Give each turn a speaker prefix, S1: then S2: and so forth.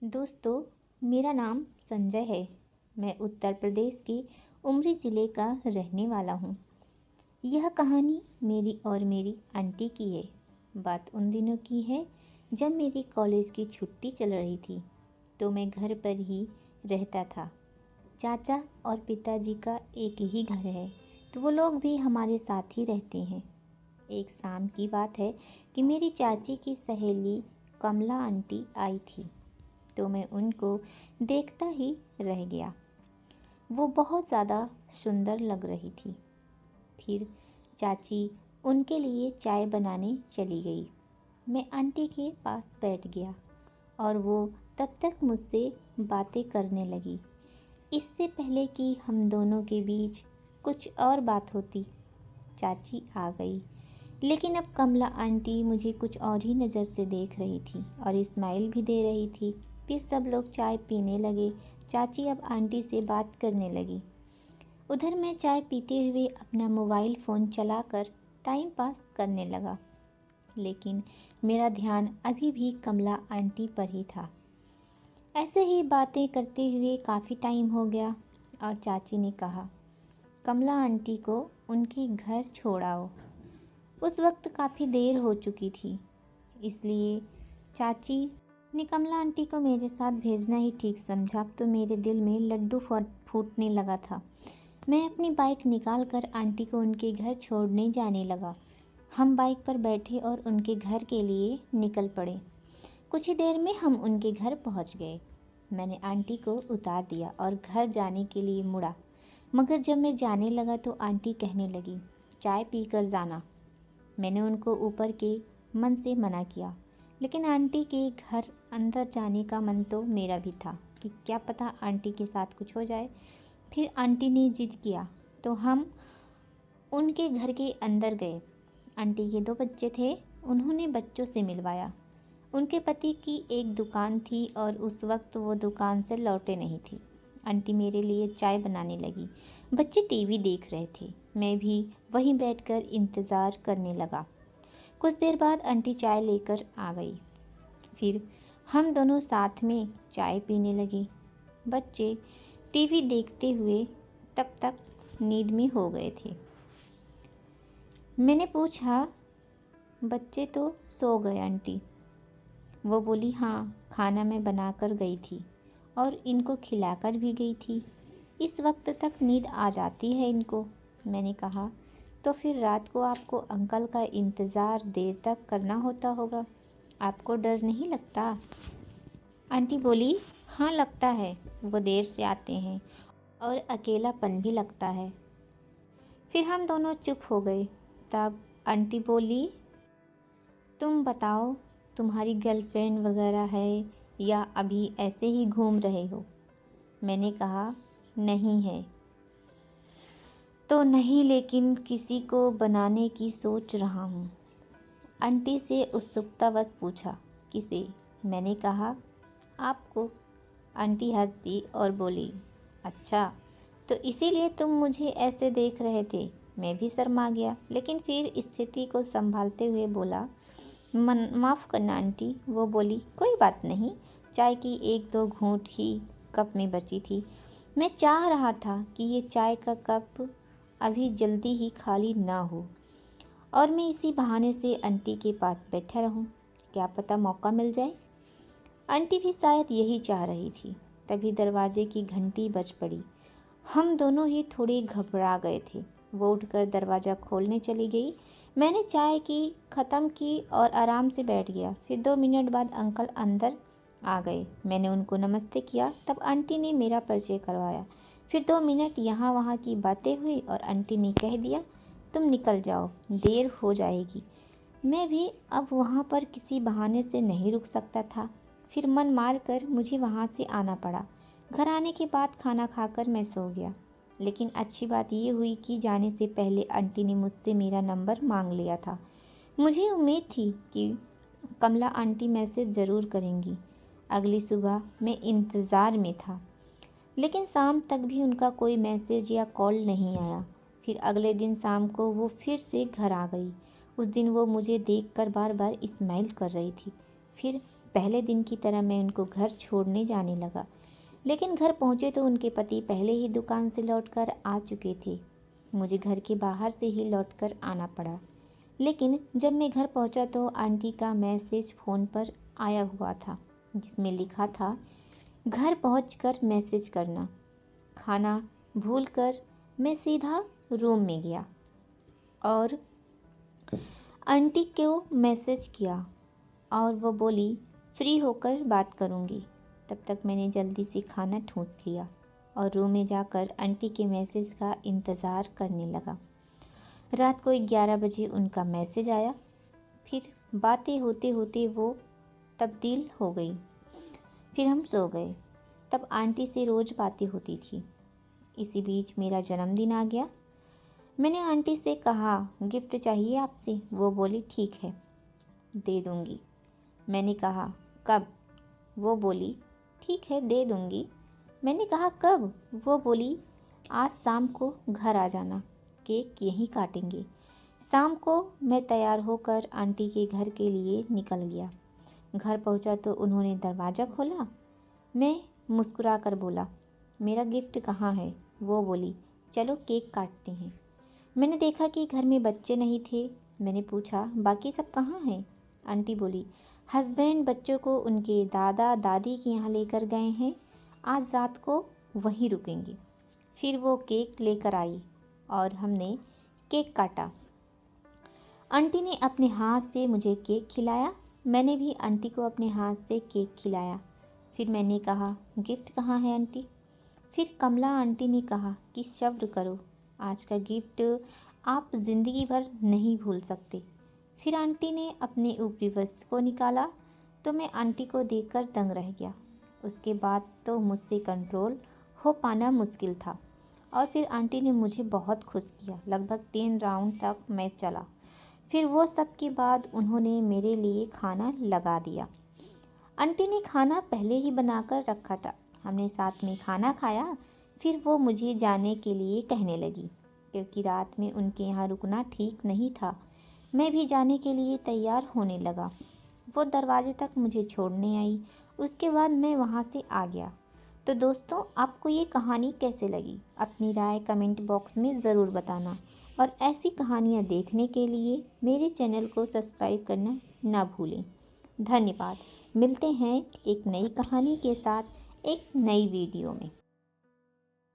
S1: दोस्तों, मेरा नाम संजय है। मैं उत्तर प्रदेश के उमरी ज़िले का रहने वाला हूँ। यह कहानी मेरी और मेरी आंटी की है। बात उन दिनों की है जब मेरी कॉलेज की छुट्टी चल रही थी, तो मैं घर पर ही रहता था। चाचा और पिताजी का एक ही घर है, तो वो लोग भी हमारे साथ ही रहते हैं। एक शाम की बात है कि मेरी चाची की सहेली कमला आंटी आई थी, तो मैं उनको देखता ही रह गया। वो बहुत ज़्यादा सुंदर लग रही थी। फिर चाची उनके लिए चाय बनाने चली गई। मैं आंटी के पास बैठ गया और वो तब तक मुझसे बातें करने लगी। इससे पहले कि हम दोनों के बीच कुछ और बात होती, चाची आ गई। लेकिन अब कमला आंटी मुझे कुछ और ही नज़र से देख रही थी और स्माइल भी दे रही थी। फिर सब लोग चाय पीने लगे। चाची अब आंटी से बात करने लगी। उधर मैं चाय पीते हुए अपना मोबाइल फ़ोन चलाकर टाइम पास करने लगा, लेकिन मेरा ध्यान अभी भी कमला आंटी पर ही था। ऐसे ही बातें करते हुए काफ़ी टाइम हो गया और चाची ने कहा, कमला आंटी को उनके घर छोड़ आओ। उस वक्त काफ़ी देर हो चुकी थी, इसलिए चाची ने कमला आंटी को मेरे साथ भेजना ही ठीक समझा। अब तो मेरे दिल में लड्डू फूटने लगा था। मैं अपनी बाइक निकाल कर आंटी को उनके घर छोड़ने जाने लगा। हम बाइक पर बैठे और उनके घर के लिए निकल पड़े। कुछ ही देर में हम उनके घर पहुंच गए। मैंने आंटी को उतार दिया और घर जाने के लिए मुड़ा, मगर जब मैं जाने लगा तो आंटी कहने लगी, चाय पी कर जाना। मैंने उनको ऊपर के मन से मना किया, लेकिन आंटी के घर अंदर जाने का मन तो मेरा भी था कि क्या पता आंटी के साथ कुछ हो जाए। फिर आंटी ने जिद किया तो हम उनके घर के अंदर गए। आंटी के 2 बच्चे थे, उन्होंने बच्चों से मिलवाया। उनके पति की एक दुकान थी और उस वक्त वो दुकान से लौटे नहीं थी। आंटी मेरे लिए चाय बनाने लगी। बच्चे टीवी देख रहे थे। मैं भी वहीं बैठकर इंतज़ार करने लगा। कुछ देर बाद आंटी चाय लेकर आ गई। फिर हम दोनों साथ में चाय पीने लगे। बच्चे टीवी देखते हुए तब तक नींद में हो गए थे। मैंने पूछा, बच्चे तो सो गए आंटी? वो बोली, हाँ, खाना मैं बनाकर गई थी और इनको खिलाकर भी गई थी। इस वक्त तक नींद आ जाती है इनको। मैंने कहा, तो फिर रात को आपको अंकल का इंतज़ार देर तक करना होता होगा, आपको डर नहीं लगता? आंटी बोली, हाँ लगता है, वो देर से आते हैं और अकेलापन भी लगता है। फिर हम दोनों चुप हो गए। तब आंटी बोली, तुम बताओ, तुम्हारी गर्लफ्रेंड वगैरह है या अभी ऐसे ही घूम रहे हो? मैंने कहा, नहीं है तो नहीं, लेकिन किसी को बनाने की सोच रहा हूँ। आंटी से उत्सुकतावश पूछा, किसे? मैंने कहा, आपको। आंटी हंस दी और बोली, अच्छा, तो इसीलिए तुम मुझे ऐसे देख रहे थे? मैं भी शर्मा गया, लेकिन फिर स्थिति को संभालते हुए बोला, माफ़ करना आंटी। वो बोली, कोई बात नहीं, चाय की 1-2 घूंट ही कप में बची थी। मैं चाह रहा था कि ये चाय का कप अभी जल्दी ही खाली ना हो और मैं इसी बहाने से आंटी के पास बैठा रहूं, क्या पता मौका मिल जाए। आंटी भी शायद यही चाह रही थी। तभी दरवाजे की घंटी बज पड़ी। हम दोनों ही थोड़े घबरा गए थे। वो उठकर दरवाज़ा खोलने चली गई। मैंने चाय की ख़त्म की और आराम से बैठ गया। फिर 2 मिनट बाद अंकल अंदर आ गए। मैंने उनको नमस्ते किया। तब आंटी ने मेरा परिचय करवाया। फिर 2 मिनट यहाँ वहाँ की बातें हुई और आंटी ने कह दिया, तुम निकल जाओ, देर हो जाएगी। मैं भी अब वहाँ पर किसी बहाने से नहीं रुक सकता था। फिर मन मार कर मुझे वहाँ से आना पड़ा। घर आने के बाद खाना खाकर मैं सो गया। लेकिन अच्छी बात ये हुई कि जाने से पहले आंटी ने मुझसे मेरा नंबर मांग लिया था। मुझे उम्मीद थी कि कमला आंटी मैसेज ज़रूर करेंगी। अगली सुबह मैं इंतज़ार में था, लेकिन शाम तक भी उनका कोई मैसेज या कॉल नहीं आया। फिर अगले दिन शाम को वो फिर से घर आ गई। उस दिन वो मुझे देखकर बार बार स्माइल कर रही थी। फिर पहले दिन की तरह मैं उनको घर छोड़ने जाने लगा, लेकिन घर पहुँचे तो उनके पति पहले ही दुकान से लौटकर आ चुके थे। मुझे घर के बाहर से ही लौटकर आना पड़ा। लेकिन जब मैं घर पहुंचा तो आंटी का मैसेज फ़ोन पर आया हुआ था, जिसमें लिखा था, घर पहुंचकर मैसेज करना। खाना भूलकर मैं सीधा रूम में गया और आंटी को मैसेज किया और वो बोली फ्री होकर बात करूंगी। तब तक मैंने जल्दी से खाना ठूंस लिया और रूम में जाकर आंटी के मैसेज का इंतज़ार करने लगा। रात को 11 बजे उनका मैसेज आया। फिर बातें होते होते वो तब्दील हो गई। फिर हम सो गए। तब आंटी से रोज़ बातें होती थी। इसी बीच मेरा जन्मदिन आ गया। मैंने आंटी से कहा, गिफ्ट चाहिए आपसे? वो बोली ठीक है, दे दूँगी। मैंने कहा कब? वो बोली ठीक है, दे दूँगी। मैंने कहा कब? वो बोली आज शाम को घर आ जाना, केक यहीं काटेंगे। शाम को मैं तैयार होकर आंटी के घर के लिए निकल गया। घर पहुंचा तो उन्होंने दरवाज़ा खोला। मैं मुस्कुरा कर बोला, मेरा गिफ्ट कहाँ है? वो बोली चलो केक काटते हैं। मैंने देखा कि घर में बच्चे नहीं थे। मैंने पूछा बाकी सब कहाँ हैं? आंटी बोली हस्बैंड बच्चों को उनके दादा दादी के यहाँ लेकर गए हैं, आज रात को वहीं रुकेंगे। फिर वो केक लेकर आई और हमने केक काटा। आंटी ने अपने हाथ से मुझे केक खिलाया, मैंने भी आंटी को अपने हाथ से केक खिलाया। फिर मैंने कहा गिफ्ट कहाँ है आंटी? फिर कमला आंटी ने कहा कि सब्र करो, आज का गिफ्ट आप ज़िंदगी भर नहीं भूल सकते। फिर आंटी ने अपने ऊपरी वस्त्र को निकाला तो मैं आंटी को देखकर दंग रह गया। उसके बाद तो मुझसे कंट्रोल हो पाना मुश्किल था। और फिर आंटी ने मुझे बहुत खुश किया। लगभग 3 राउंड तक मैच चला। फिर वो सब के बाद उन्होंने मेरे लिए खाना लगा दिया। आंटी ने खाना पहले ही बनाकर रखा था। हमने साथ में खाना खाया। फिर वो मुझे जाने के लिए कहने लगी, क्योंकि रात में उनके यहाँ रुकना ठीक नहीं था। मैं भी जाने के लिए तैयार होने लगा। वो दरवाजे तक मुझे छोड़ने आई। उसके बाद मैं वहाँ से आ गया। तो दोस्तों, आपको ये कहानी कैसे लगी? अपनी राय कमेंट बॉक्स में ज़रूर बताना और ऐसी कहानियाँ देखने के लिए मेरे चैनल को सब्सक्राइब करना ना भूलें। धन्यवाद। मिलते हैं एक नई कहानी के साथ एक नई वीडियो में।